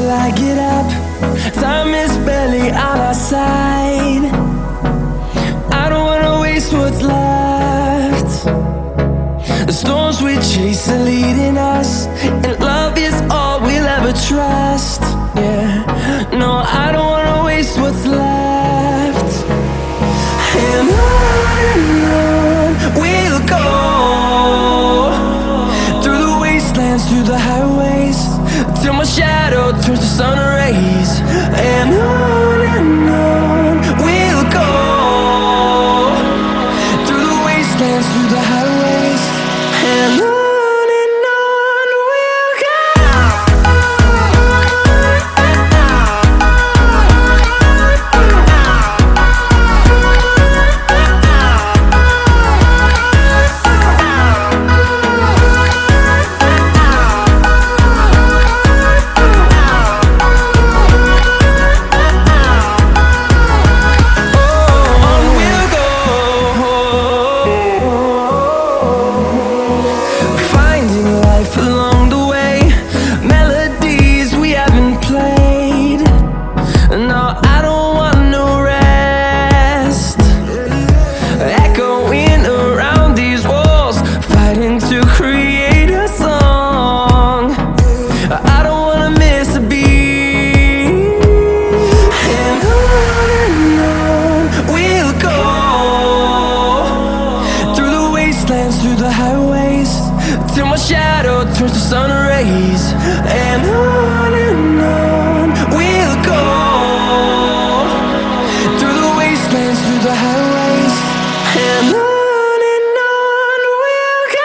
till I get up. Time is barely on our side. I don't wanna waste what's left. The storms we chase are leading us, and love is all we'll ever trust. Yeah, no, I don't wanna waste what's left. And on we'll go, through the wastelands, through the highways, till my shadow turns to sun rays. And on we'll go, through the wastelands, through the highways, and on we'll go. Through the highways, till my shadow turns to sun rays. And on we'll go, through the wastelands, through the highways, and on we'll go.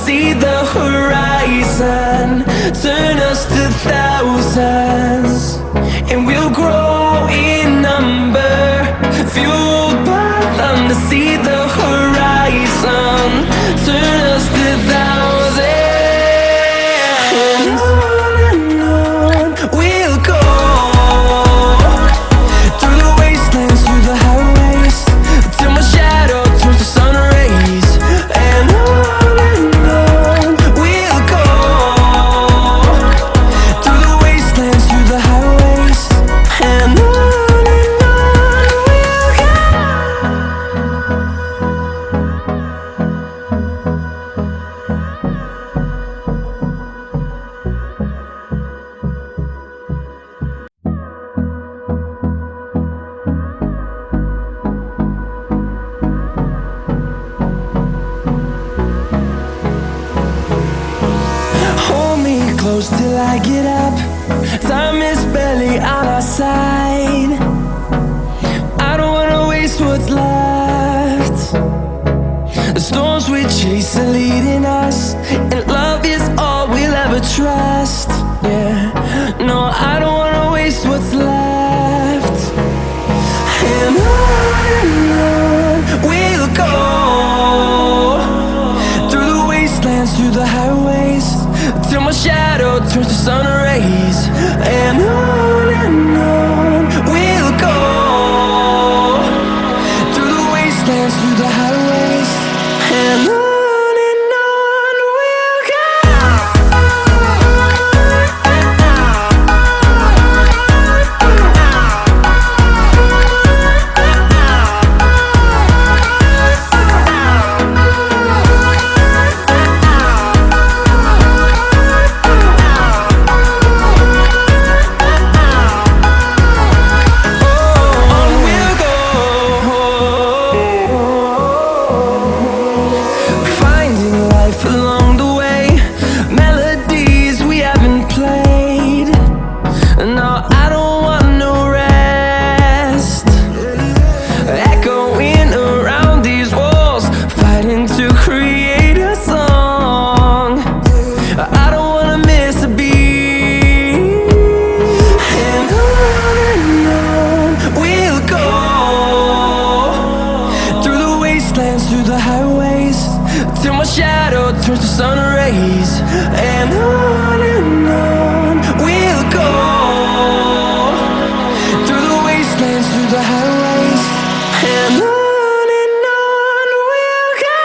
See the horizon, turn us to thousands, and we'll grow in number, fueled by them to see the horizon, turn us to thousands, and on we'll go, through the wastelands, through the highways, till my shadow turns to sun rays. And close till I get up. Time is barely on our side. I don't wanna waste what's left. The storms we chase are leading us, and love is all we'll ever trust. Yeah, no, I don't wanna waste what's left. And on we'll go, through the wastelands, through the highways, till my shadow turns to sun rays. And on we'll go, through the wastelands, through the highways, and on we'll go. till my shadow turns to sun rays. And on we'll go, through the wastelands, through the highways. And on we'll go.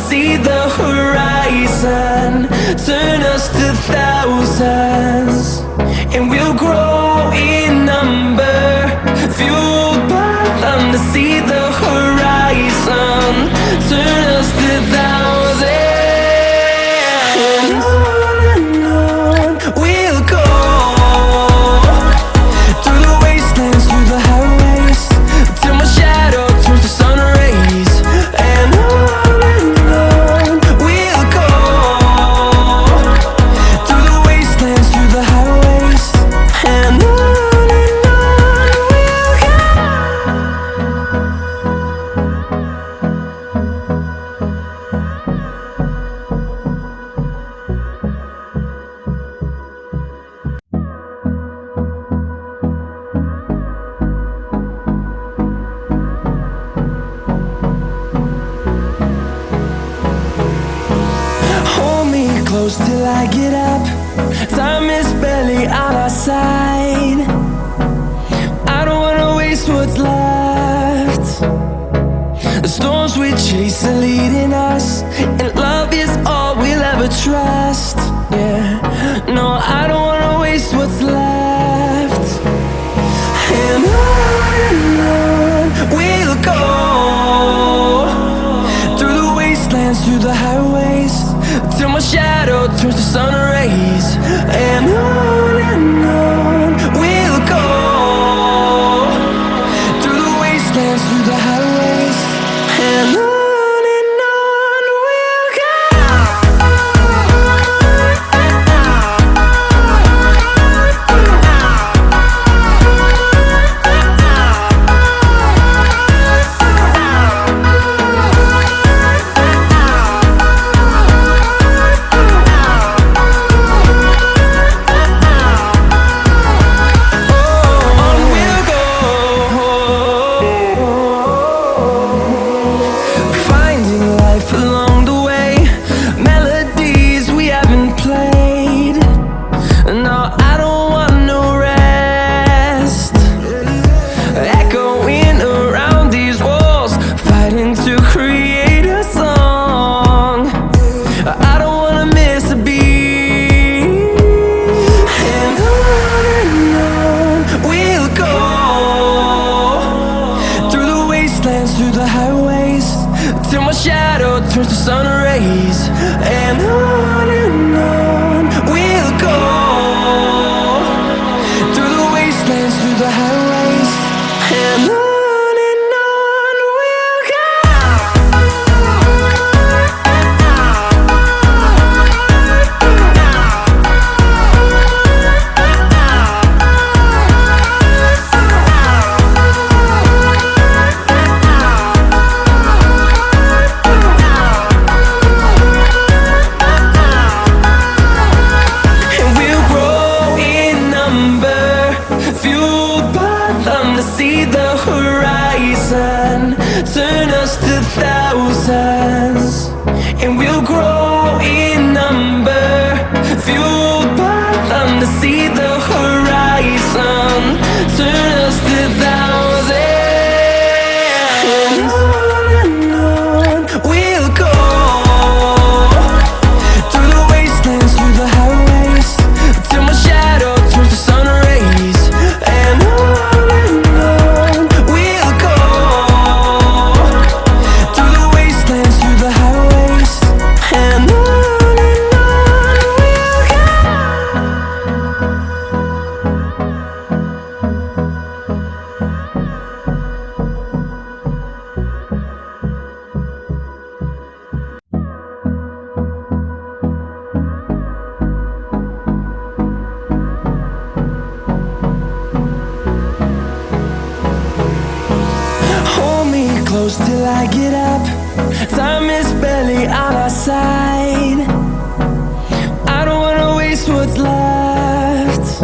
See the horizon, turn us to thousands, and we'll grow in number, fueled by them to see the horizon, turn us to thousands, and on we'll go, through the wastelands, through the highways, till my shadow turns to sun rays. And close till I get up. Time is barely on our side. I don't wanna waste what's left. The storms we chase are leading us, and love is all we'll ever trust. Yeah, no, I don't wanna waste what's left. And on we'll go, through the wastelands, through the highways, till my shadow turns to sun rays. And on we'll go, through the wastelands, through the highways. And on we'll go. Through the highways, till my shadow turns to sun rays. And on we'll go, through the wastelands, through the highways. And on we'll go. See the horizon, turn us to thousands, and we'll grow in number, fueled by them to see the horizon, turn us to thousands. And on we'll go, through the wastelands, through the highways, till my shadow turns to sun rays. And we'll go, through the wastelands, through the highways. And get up. Time is barely on our side. I don't wanna waste what's left.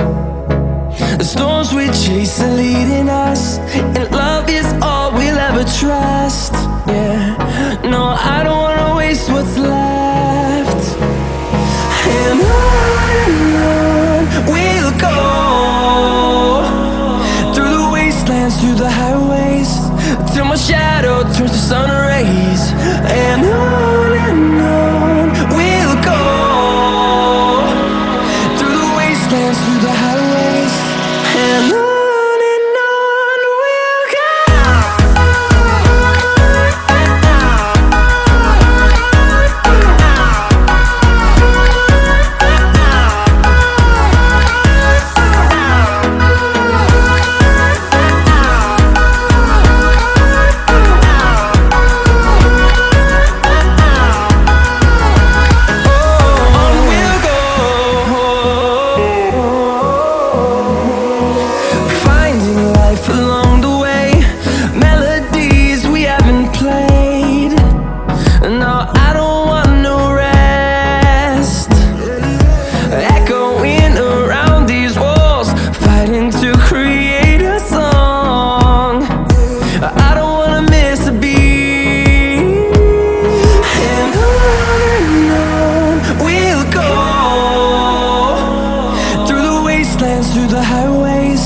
The storms we chase are leading us, and love is all we'll ever trust. Yeah, no, I don't wanna waste what's left. And on we'll go, through the wastelands, through the highways, till my shadow turns to sun rays. And on we'll go, through the wastelands, through the highways, and on we'll go. Through the highways,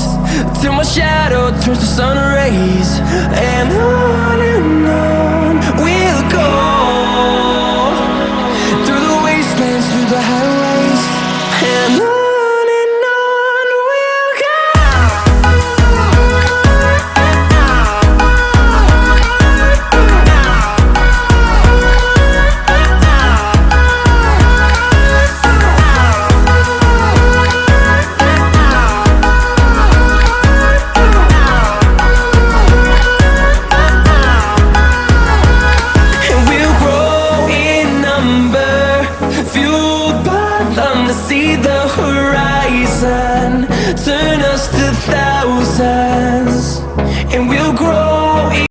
till my shadow turns to sun